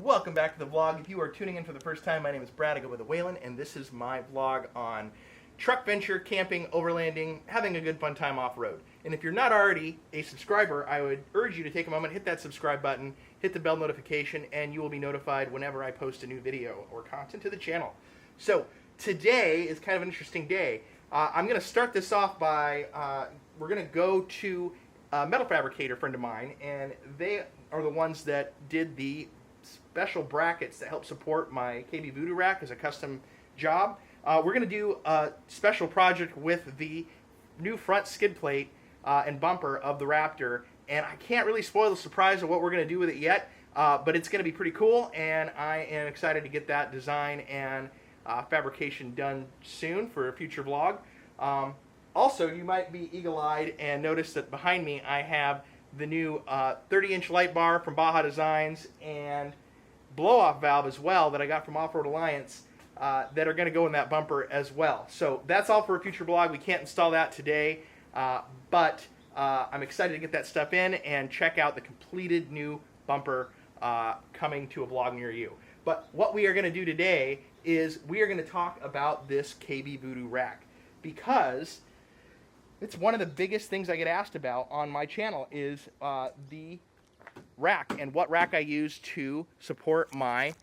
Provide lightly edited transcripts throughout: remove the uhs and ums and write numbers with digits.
Welcome back to the vlog. If you are tuning in for the first time, my name is Brad. I go by TheWhalen, and this is my vlog on truck venture, camping, overlanding, having a good fun time off-road. And if you're not already a subscriber, I would urge you to take a moment, hit that subscribe button, hit the bell notification, and you will be notified whenever I post a new video or content to the channel. So today is kind of an interesting day. I'm going to start this off by, we're going to go to a metal fabricator friend of mine, and they are the ones that did the special brackets that help support my KB Voodoo Rack as a custom job. We're going to do a special project with the new front skid plate and bumper of the Raptor, and I can't really spoil the surprise of what we're going to do with it yet, but it's going to be pretty cool, and I am excited to get that design and fabrication done soon for a future vlog. Also, you might be eagle-eyed and notice that behind me I have the new 30-inch light bar from Baja Designs and blow-off valve as well that I got from Off-Road Alliance that are going to go in that bumper as well. So that's all for a future vlog. We can't install that today, but I'm excited to get that stuff in and check out the completed new bumper coming to a vlog near you. But what we are going to do today is we are going to talk about this KB Voodoo Rack, because it's one of the biggest things I get asked about on my channel is the rack and what rack I use to support my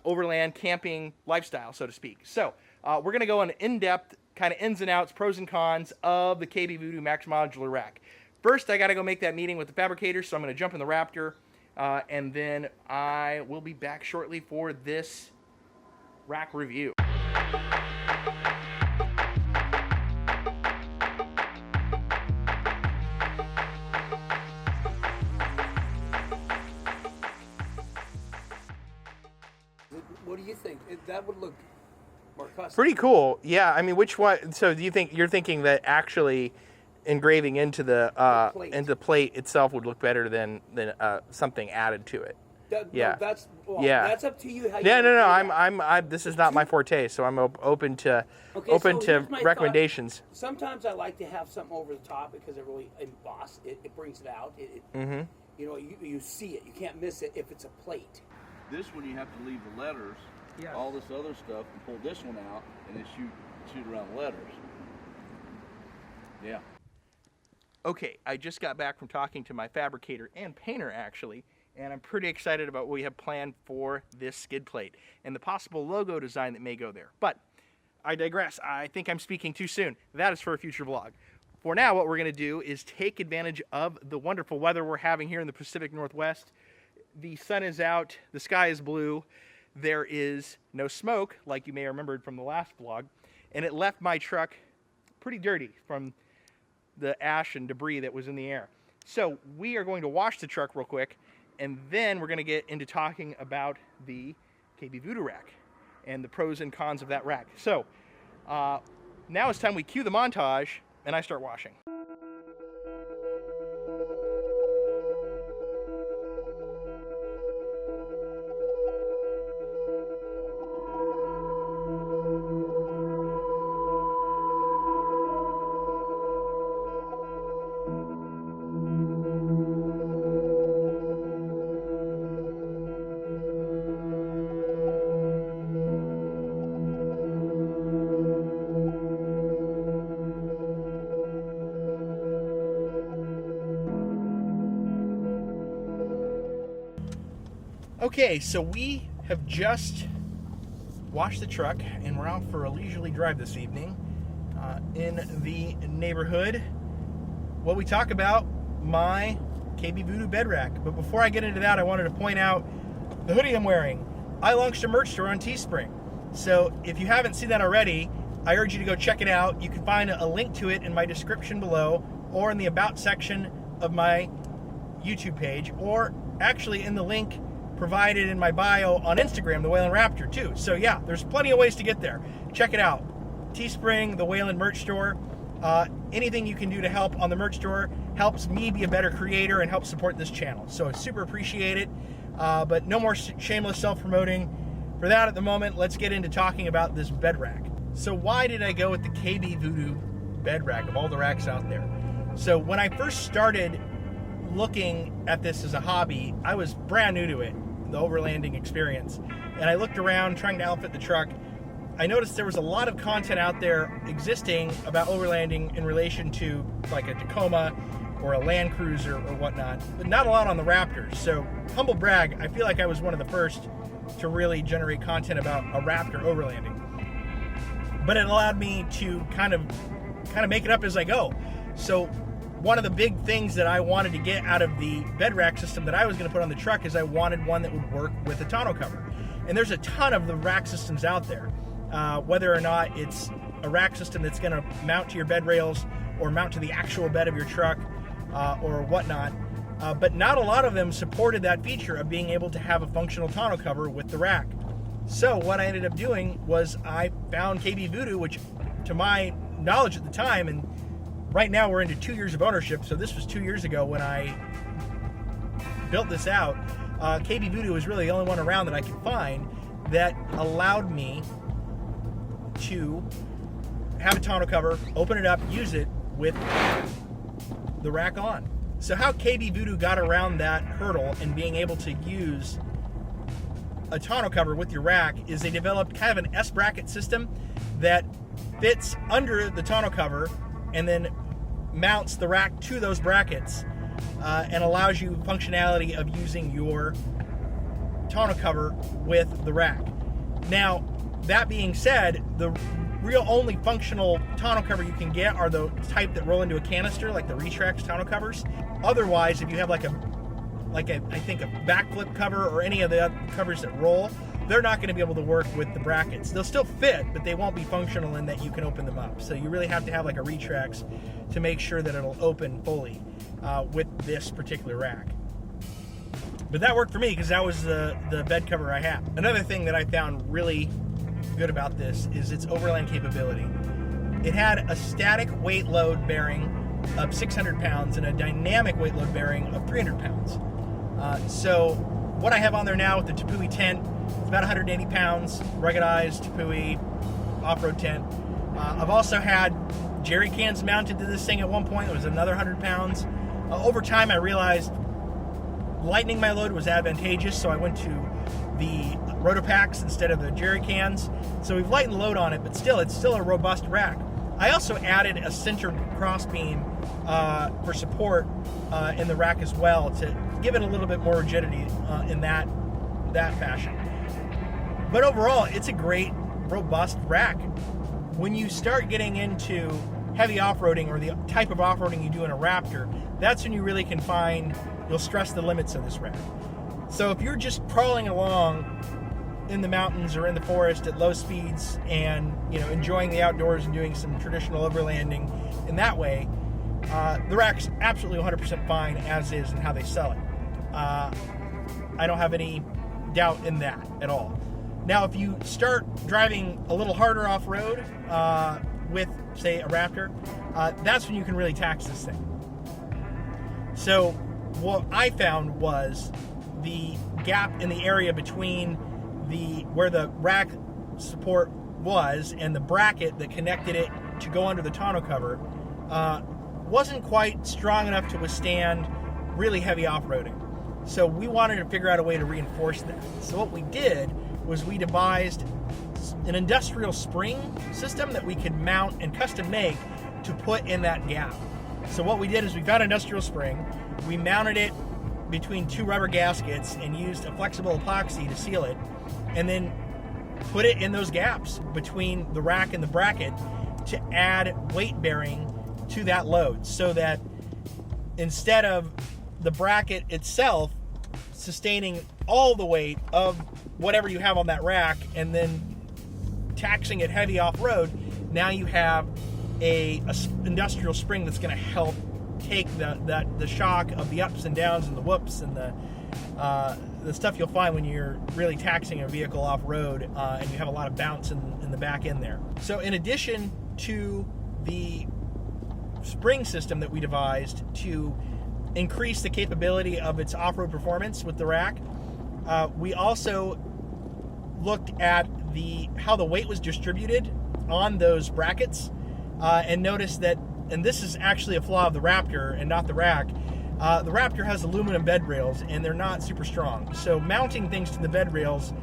overland camping lifestyle, so to speak. So we're going to go on in-depth kind of ins and outs, pros and cons of the KB Voodoo Max Modular Rack. First, I got to go make that meeting with the fabricator, so I'm going to jump in the Raptor, and then I will be back shortly for this rack review. What do you think? That would look more custom. Pretty cool. Yeah, I mean, which one? So do you think you're thinking that actually engraving into the plate itself would look better than something added to it? No, that's up to you. How you no. This is not my forte, so I'm open to recommendations. Thought. Sometimes I like to have something over the top because it really embossed. It brings it out. Mm-hmm. You know, you see it. You can't miss it if it's a plate. This one you have to leave the letters, all this other stuff, and pull this one out, and then shoot around the letters. Yeah. Okay, I just got back from talking to my fabricator and painter, actually, and I'm pretty excited about what we have planned for this skid plate and the possible logo design that may go there. But I digress. I think I'm speaking too soon. That is for a future vlog. For now, what we're going to do is take advantage of the wonderful weather we're having here in the Pacific Northwest. The sun is out, the sky is blue, there is no smoke, like you may have remembered from the last vlog, and it left my truck pretty dirty from the ash and debris that was in the air. So we are going to wash the truck real quick, and then we're going to get into talking about the KB Voodoo Rack and the pros and cons of that rack. So now it's time we cue the montage, and I start washing. Okay, so we have just washed the truck and we're out for a leisurely drive this evening in the neighborhood. Well, we talk about my KB Voodoo Bed Rack, but before I get into that, I wanted to point out the hoodie I'm wearing. I launched a merch store on Teespring, so if you haven't seen that already, I urge you to go check it out. You can find a link to it in my description below or in the About section of my YouTube page, or actually in the link provided in my bio on Instagram, TheWhalen Raptor, too. So yeah, there's plenty of ways to get there. Check it out. Teespring, the TheWhalen merch store. Anything you can do to help on the merch store helps me be a better creator and helps support this channel. So I super appreciate it. But no more shameless self-promoting. For that at the moment, let's get into talking about this bed rack. So why did I go with the KB Voodoo Bed Rack of all the racks out there? So when I first started looking at this as a hobby, I was brand new to it. the overlanding experience. And I looked around trying to outfit the truck. I noticed there was a lot of content out there existing about overlanding in relation to like a Tacoma or a Land Cruiser or whatnot, but not a lot on the Raptors. So, humble brag, I feel like I was one of the first to really generate content about a Raptor overlanding. But it allowed me to kind of make it up as I go. So one of the big things that I wanted to get out of the bed rack system that I was going to put on the truck is I wanted one that would work with a tonneau cover. And there's a ton of the rack systems out there. Whether or not it's a rack system that's going to mount to your bed rails or mount to the actual bed of your truck or whatnot. But not a lot of them supported that feature of being able to have a functional tonneau cover with the rack. So what I ended up doing was I found KB Voodooo, which to my knowledge at the time, and right now we're into 2 years of ownership, so this was 2 years ago when I built this out. KB Voodooo was really the only one around that I could find that allowed me to have a tonneau cover, open it up, use it with the rack on. So how KB Voodooo got around that hurdle and being able to use a tonneau cover with your rack is they developed kind of an S-bracket system that fits under the tonneau cover and then mounts the rack to those brackets and allows you functionality of using your tonneau cover with the rack. Now, that being said, the real only functional tonneau cover you can get are the type that roll into a canister, like the Retrax tonneau covers. Otherwise, if you have like a I think a backflip cover or any of the other covers that roll, they're not going to be able to work with the brackets. They'll still fit, but they won't be functional in that you can open them up. So you really have to have like a Retrax to make sure that it'll open fully with this particular rack. But that worked for me because that was the bed cover I had. Another thing that I found really good about this is its overland capability. It had a static weight load bearing of 600 pounds and a dynamic weight load bearing of 300 pounds. So what I have on there now with the Tepui tent, it's about 180 pounds, ruggedized Tepui off-road tent. I've also had jerry cans mounted to this thing at one point. It was another 100 pounds. Over time, I realized lightening my load was advantageous, so I went to the Rotopacks instead of the jerry cans. So we've lightened the load on it, but still, it's still a robust rack. I also added a centered crossbeam for support in the rack as well to give it a little bit more rigidity in that fashion. But overall, it's a great, robust rack. When you start getting into heavy off-roading or the type of off-roading you do in a Raptor, that's when you really can find you'll stress the limits of this rack. So if you're just crawling along in the mountains or in the forest at low speeds and enjoying the outdoors and doing some traditional overlanding in that way, the rack's absolutely 100% fine as is and how they sell it. I don't have any doubt in that at all. Now, if you start driving a little harder off-road with, say, a Raptor, that's when you can really tax this thing. So what I found was the gap in the area between where the rack support was and the bracket that connected it to go under the tonneau cover wasn't quite strong enough to withstand really heavy off-roading. So we wanted to figure out a way to reinforce that. So what we did was we devised an industrial spring system that we could mount and custom make to put in that gap. So what we did is we found an industrial spring, we mounted it between two rubber gaskets and used a flexible epoxy to seal it, and then put it in those gaps between the rack and the bracket to add weight bearing to that load, so that instead of the bracket itself sustaining all the weight of whatever you have on that rack and then taxing it heavy off-road, now you have a industrial spring that's going to help take the shock of the ups and downs and the whoops and the stuff you'll find when you're really taxing a vehicle off-road and you have a lot of bounce in the back end there. So in addition to the spring system that we devised to increase the capability of its off-road performance with the rack, we also looked at how the weight was distributed on those brackets and noticed that, and this is actually a flaw of the Raptor and not the rack, The Raptor has aluminum bed rails, and they're not super strong. So mounting things to the bed rails,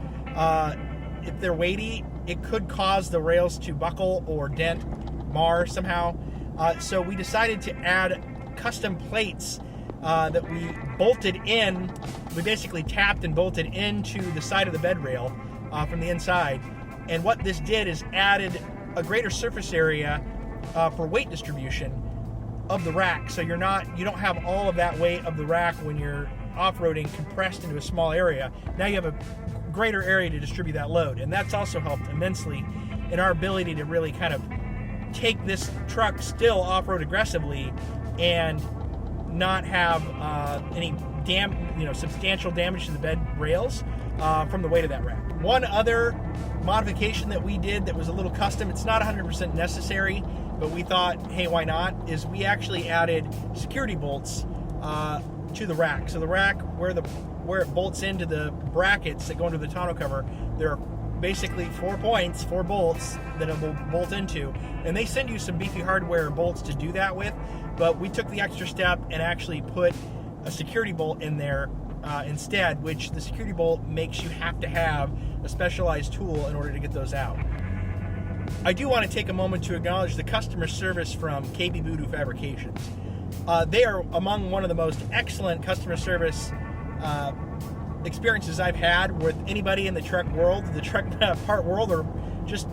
if they're weighty, it could cause the rails to buckle or dent, mar somehow. So we decided to add custom plates that we bolted in. We basically tapped and bolted into the side of the bed rail from the inside. And what this did is added a greater surface area for weight distribution of the rack. So you don't have all of that weight of the rack when you're off-roading compressed into a small area. Now you have a greater area to distribute that load. And that's also helped immensely in our ability to really kind of take this truck still off-road aggressively and not have any substantial damage to the bed rails from the weight of that rack. One other modification that we did that was a little custom, it's not 100% necessary, but we thought, hey, why not, is we actually added security bolts to the rack. So the rack, where it bolts into the brackets that go into the tonneau cover, there are basically 4 bolts that it will bolt into, and they send you some beefy hardware bolts to do that with, but we took the extra step and actually put a security bolt in there instead, which the security bolt makes you have to have a specialized tool in order to get those out. I do want to take a moment to acknowledge the customer service from KB Voodoo Fabrications. They are among one of the most excellent customer service experiences I've had with anybody in the truck world, the truck part world, or just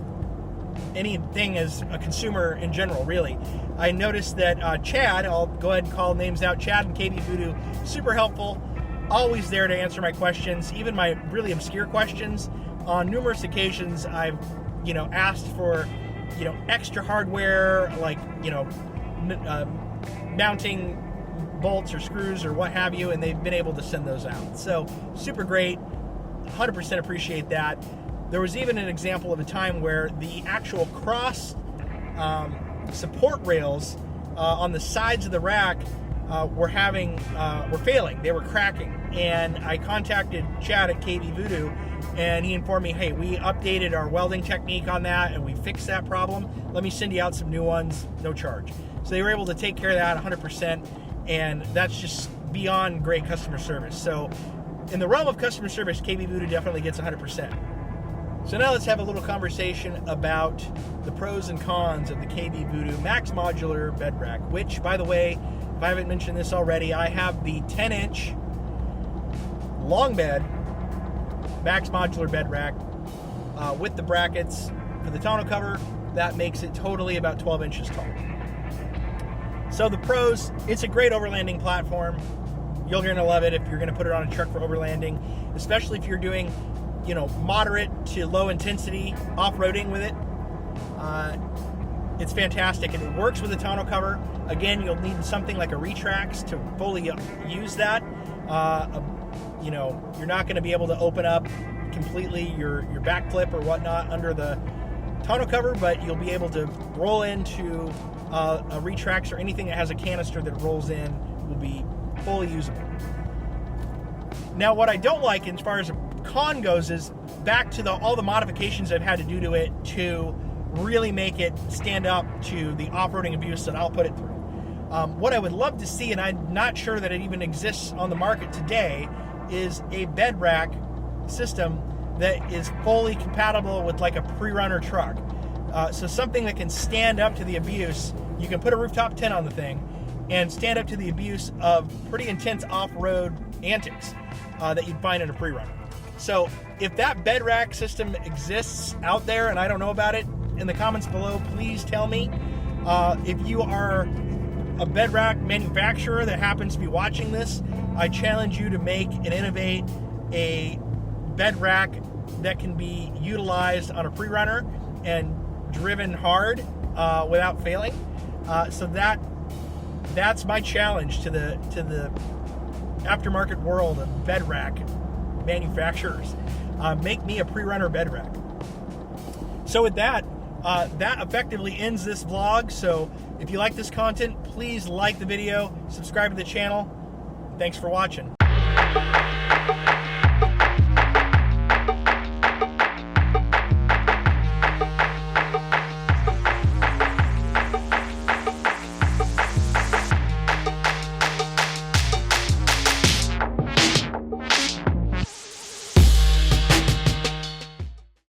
anything as a consumer in general, really. I noticed that Chad, I'll go ahead and call names out, Chad and KB Voodoo, super helpful, always there to answer my questions, even my really obscure questions. On numerous occasions, I've asked for extra hardware, like mounting bolts or screws or what have you, and they've been able to send those out. So super great, 100% appreciate that. There was even an example of a time where the actual cross support rails on the sides of the rack were failing. They were cracking, and I contacted Chad at KB Voodoo, and he informed me, hey, we updated our welding technique on that and we fixed that problem. Let me send you out some new ones, no charge. So they were able to take care of that 100%, and that's just beyond great customer service. So in the realm of customer service, KB Voodoo definitely gets 100%. So now let's have a little conversation about the pros and cons of the KB Voodoo Max Modular Bed Rack, which, by the way, if I haven't mentioned this already, I have the 10-inch long bed Max Modular Bed Rack with the brackets for the tonneau cover. That makes it totally about 12 inches tall. So the pros, it's a great overlanding platform. You're going to love it if you're going to put it on a truck for overlanding, especially if you're doing moderate to low intensity off-roading with it. It's fantastic, and it works with the tonneau cover. Again, you'll need something like a Retrax to fully use that. You're not going to be able to open up completely your back flip or whatnot under the tonneau cover, but you'll be able to roll into a Retrax, or anything that has a canister that rolls in will be fully usable. Now, what I don't like as far as a con goes is back to all the modifications I've had to do to it to really make it stand up to the off-roading abuse that I'll put it through. What I would love to see, and I'm not sure that it even exists on the market today, is a bed rack system that is fully compatible with like a pre-runner truck. So something that can stand up to the abuse. You can put a rooftop tent on the thing and stand up to the abuse of pretty intense off-road antics that you'd find in a pre-runner. So if that bed rack system exists out there and I don't know about it, in the comments below, please tell me. If you are a bed rack manufacturer that happens to be watching this, I challenge you to make and innovate a bed rack that can be utilized on a pre-runner and driven hard without failing. So that's my challenge to the aftermarket world of bed rack manufacturers. Make me a pre-runner bed rack. So with that effectively ends this vlog. So if you like this content, please like the video, subscribe to the channel. Thanks for watching.